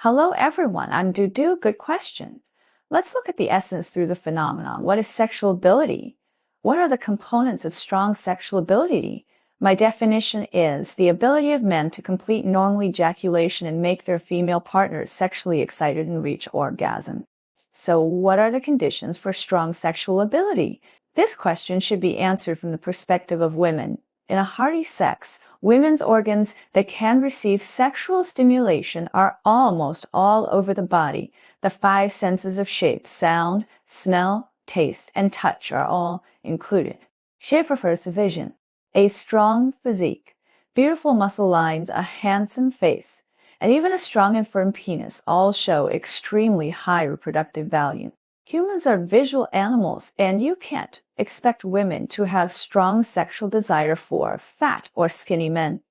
Hello everyone, I'm Dudu. Good question. Let's look at the essence through the phenomenon. What is sexual ability? What are the components of strong sexual ability? My definition is the ability of men to complete normal ejaculation and make their female partners sexually excited and reach orgasm. So what are the conditions for strong sexual ability? This question should be answered from the perspective of women. In a hearty sex, women's organs that can receive sexual stimulation are almost all over the body. The five senses of shape, sound, smell, taste, and touch are all included. Shape refers to vision. A strong physique, beautiful muscle lines, a handsome face, and even a strong and firm penis all show extremely high reproductive value. Humans are visual animals, and you can't expect women to have strong sexual desire for fat or skinny men.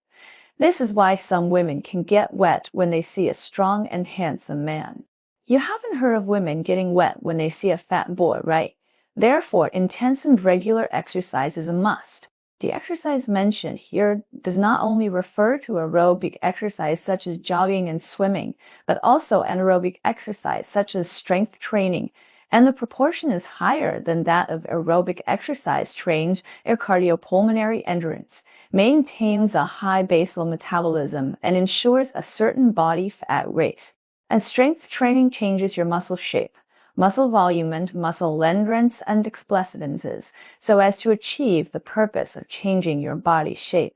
This is why some women can get wet when they see a strong and handsome man. You haven't heard of women getting wet when they see a fat boy, right? Therefore, intense and regular exercise is a must. The exercise mentioned here does not only refer to aerobic exercise such as jogging and swimming, but also anaerobic exercise such as strength training, and the proportion is higher than that of aerobic exercise trained in cardiopulmonary endurance, maintains a high basal metabolism, and ensures a certain body fat rate. And strength training changes your muscle shape, muscle volume, and muscle endurance and explosiveness, so as to achieve the purpose of changing your body shape.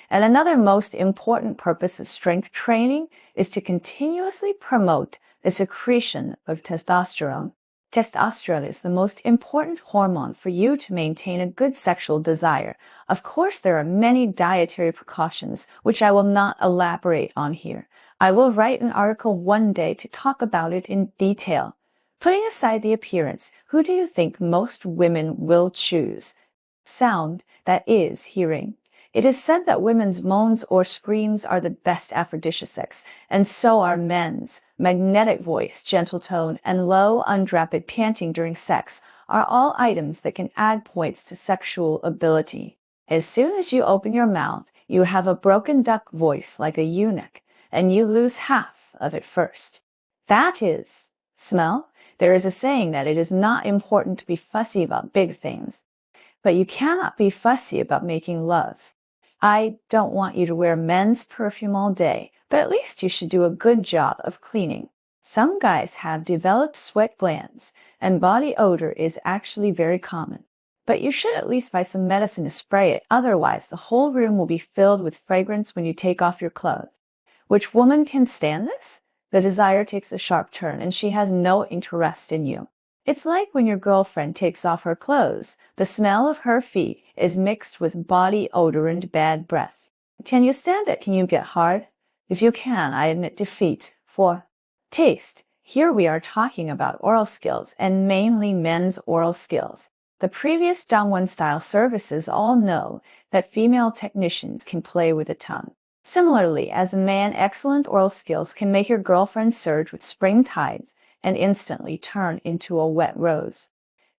And another most important purpose of strength training is to continuously promote the secretion of testosterone. Testosterone is the most important hormone for you to maintain a good sexual desire. Of course, there are many dietary precautions, which I will not elaborate on here. I will write an article one day to talk about it in detail. Putting aside the appearance, who do you think most women will choose? Sound, that is, hearing. It is said that women's moans or screams are the best aphrodisiacs, and so are men's. Magnetic voice, gentle tone, and low, undrapid panting during sex are all items that can add points to sexual ability. As soon as you open your mouth, you have a broken duck voice like a eunuch, and you lose half of it first. That is, smell. There is a saying that it is not important to be fussy about big things, but you cannot be fussy about making love. I don't want you to wear men's perfume all day, but at least you should do a good job of cleaning. Some guys have developed sweat glands, and body odor is actually very common. But you should at least buy some medicine to spray it, otherwise the whole room will be filled with fragrance when you take off your clothes. Which woman can stand this? The desire takes a sharp turn, and she has no interest in you. It's like when your girlfriend takes off her clothes. The smell of her feet is mixed with body odor and bad breath. Can you stand it? Can you get hard? If you can, I admit defeat. For taste, here we are talking about oral skills, and mainly men's oral skills. The previous Dongwon style services all know that female technicians can play with the tongue. Similarly, as a man, excellent oral skills can make your girlfriend surge with spring tides and instantly turn into a wet rose.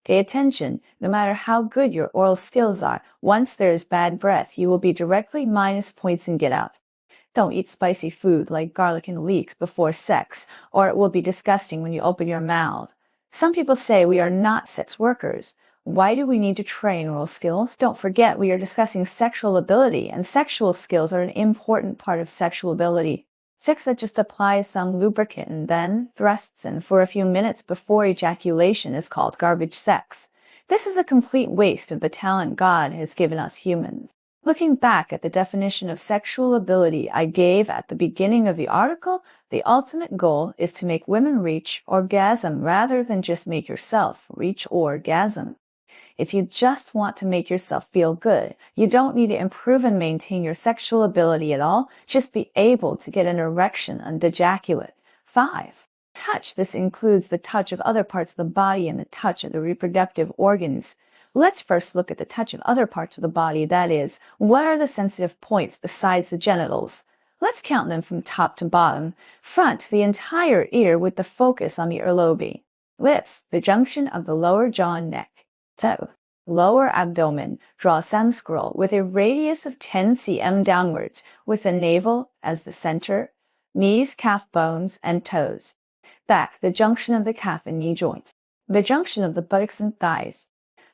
Pay attention, no matter how good your oral skills are, once there is bad breath, you will be directly minus points and get out. Don't eat spicy food like garlic and leeks before sex, or it will be disgusting when you open your mouth. Some people say we are not sex workers. Why do we need to train oral skills? Don't forget we are discussing sexual ability, and sexual skills are an important part of sexual ability. Sex that just applies some lubricant and then thrusts in for a few minutes before ejaculation is called garbage sex. This is a complete waste of the talent God has given us humans. Looking back at the definition of sexual ability I gave at the beginning of the article, the ultimate goal is to make women reach orgasm rather than just make yourself reach orgasm. If you just want to make yourself feel good, you don't need to improve and maintain your sexual ability at all. Just be able to get an erection and ejaculate. 5. Touch. This includes the touch of other parts of the body and the touch of the reproductive organs. Let's first look at the touch of other parts of the body. That is, what are the sensitive points besides the genitals? Let's count them from top to bottom. Front, the entire ear with the focus on the earlobe. Lips, the junction of the lower jaw and neck. Toe, lower abdomen. Draw a semicircle with a radius of 10 cm downwards, with the navel as the center. knees, calf bones, and toes. Back, the junction of the calf and knee joint. The junction of the buttocks and thighs.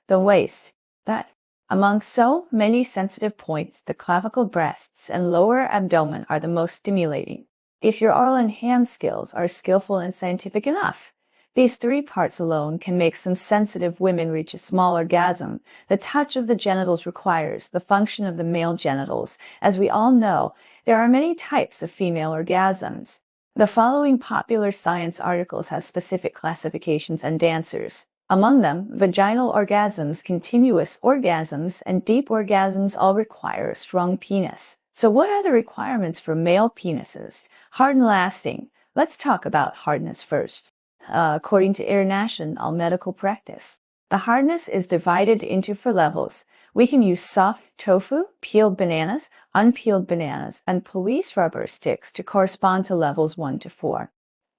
The waist. That, among so many sensitive points, the clavicle, breasts, and lower abdomen are the most stimulating. If your oral and hand skills are skillful and scientific enough, these three parts alone can make some sensitive women reach a small orgasm. The touch of the genitals requires the function of the male genitals. As we all know, there are many types of female orgasms. The following popular science articles have specific classifications and answers. Among them, vaginal orgasms, continuous orgasms, and deep orgasms all require a strong penis. So what are the requirements for male penises? Hard and lasting. Let's talk about hardness first. According to international medical practice, the hardness is divided into 4 levels. We can use soft tofu, peeled bananas, unpeeled bananas, and police rubber sticks to correspond to levels 1 to 4.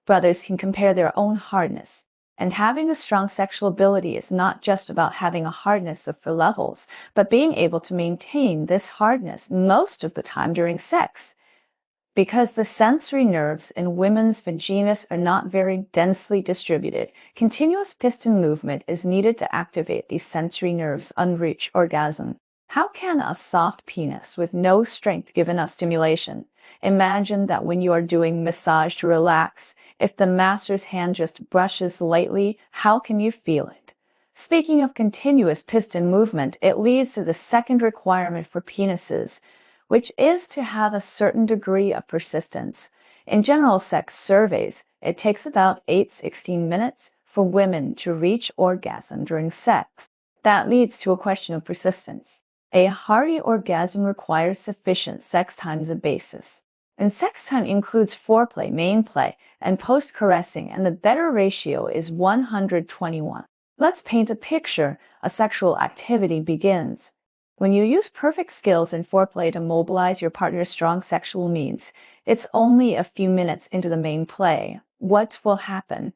Brothers can compare their own hardness. And having a strong sexual ability is not just about having a hardness of 4 levels, but being able to maintain this hardness most of the time during sex. Because the sensory nerves in women's vaginas are not very densely distributed, continuous piston movement is needed to activate these sensory nerves and reach orgasm. How can a soft penis with no strength give enough stimulation? Imagine that when you are doing massage to relax, if the master's hand just brushes lightly, how can you feel it? Speaking of continuous piston movement, it leads to the second requirement for penises, which is to have a certain degree of persistence. In general sex surveys, it takes about 8-16 minutes for women to reach orgasm during sex. That leads to a question of persistence. A hearty orgasm requires sufficient sex time as a basis. And sex time includes foreplay, main play, and post-caressing, and the better ratio is 121. Let's paint a picture. A sexual activity begins. When you use perfect skills in foreplay to mobilize your partner's strong sexual needs, it's only a few minutes into the main play. What will happen?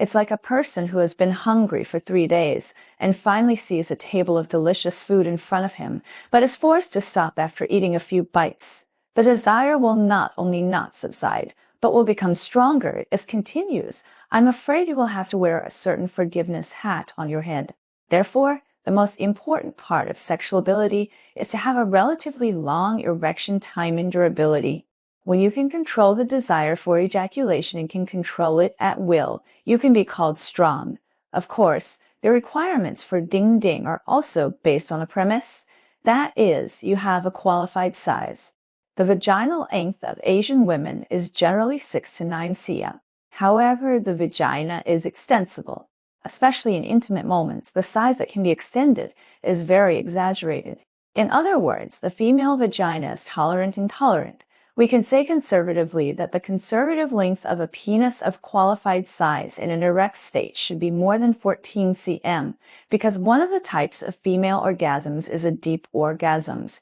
It's like a person who has been hungry for 3 days and finally sees a table of delicious food in front of him, but is forced to stop after eating a few bites. The desire will not only not subside, but will become stronger. It continues. I'm afraid you will have to wear a certain forgiveness hat on your head. Therefore, the most important part of sexual ability is to have a relatively long erection time and durability. When you can control the desire for ejaculation and can control it at will, you can be called strong. Of course, the requirements for ding-ding are also based on a premise. That is, you have a qualified size. The vaginal length of Asian women is generally 6 to 9 cm. However, the vagina is extensible. Especially in intimate moments, the size that can be extended is very exaggerated. In other words, the female vagina is tolerant and intolerant. We can say conservatively that the conservative length of a penis of qualified size in an erect state should be more than 14 cm, because one of the types of female orgasms is a deep orgasms.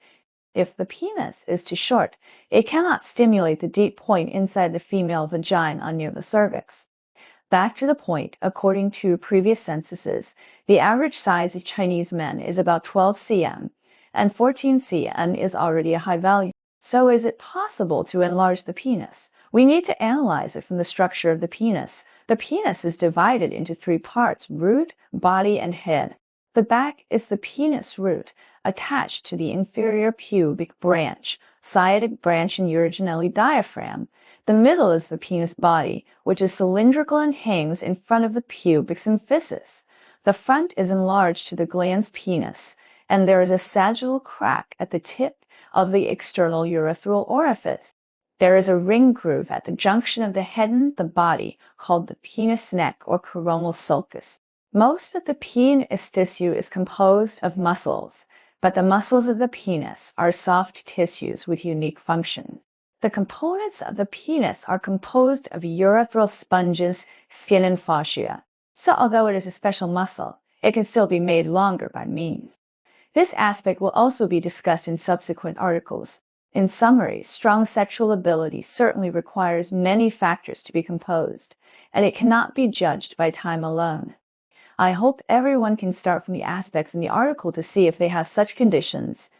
If the penis is too short, it cannot stimulate the deep point inside the female vagina near the cervix. Back to the point, according to previous censuses, the average size of Chinese men is about 12 cm, and 14 cm is already a high value. So is it possible to enlarge the penis? We need to analyze it from the structure of the penis. The penis is divided into 3 parts: root, body, and head. The back is the penis root, attached to the inferior pubic branch, sciatic branch, and urogenital diaphragm. The middle is the penis body, which is cylindrical and hangs in front of the pubic symphysis. The front is enlarged to the glans penis, and there is a sagittal crack at the tip of the external urethral orifice. There is a ring groove at the junction of the head and the body, called the penis neck or coronal sulcus. Most of the penis tissue is composed of muscles, but the muscles of the penis are soft tissues with unique function. The components of the penis are composed of urethral sponges, skin, and fascia. So although it is a special muscle, it can still be made longer by means. This aspect will also be discussed in subsequent articles. In summary, strong sexual ability certainly requires many factors to be composed, and it cannot be judged by time alone. I hope everyone can start from the aspects in the article to see if they have such conditions.